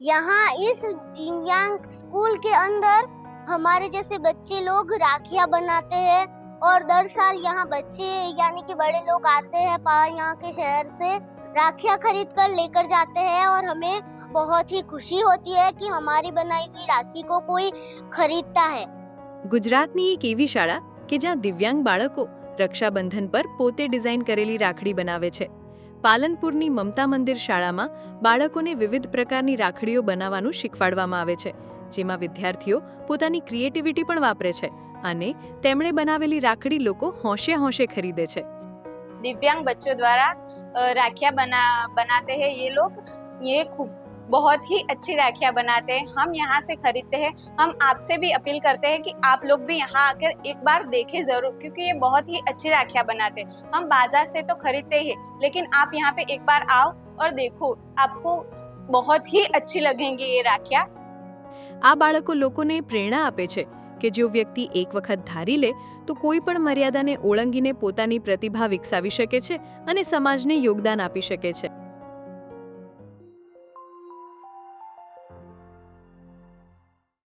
यहाँ इस दिव्यांग स्कूल के अंदर हमारे जैसे बच्चे लोग राखियां बनाते हैं और दर साल यहाँ बच्चे यानी कि बड़े लोग आते हैं यहाँ के शहर से राखियां खरीद कर लेकर जाते हैं और हमें बहुत ही खुशी होती है कि हमारी बनाई हुई राखी को कोई खरीदता है। ગુજરાતની એક એવી શાળા કે જ્યાં દિવ્યાંગ બાળકો રક્ષાબંધન પર પોતે ડિઝાઇન કરેલી રાખડી બનાવે છે. પાલનપુરની મમતા મંદિર શાળામાં બાળકોને વિવિધ પ્રકારની રાખડીઓ બનાવવાનું શીખવાડવામાં આવે છે, જેમાં વિદ્યાર્થીઓ પોતાની ક્રિએટિવિટી પણ વાપરે છે અને તેમણે બનાવેલી રાખડી લોકો હોંશે હોંશે ખરીદે છે. दिव्यांग बच्चों द्वारा राखियाँ बनाते हैं ये लोग। ये खूब बहुत ही अच्छी राखियाँ बनाते हैं। हम यहाँ से खरीदते हैं। हम आपसे भी अपील करते हैं कि आप लोग भी यहाँ आकर एक बार देखें ज़रूर, क्योंकि ये बहुत ही अच्छी राखियाँ बनाते हैं। हम बाजार से तो खरीदते ही, लेकिन आप यहाँ पे एक बार आओ और देखो, आपको बहुत ही अच्छी लगेंगी ये राखियाँ। આ બાળકો લોકોને પ્રેરણા આપે છે કે જો વ્યક્તિ એક વખત ધારી લે તો કોઈ પણ મર્યાદાને ઓળંગીને પોતાની પ્રતિભા વિકસાવી શકે છે અને સમાજને યોગદાન આપી શકે છે.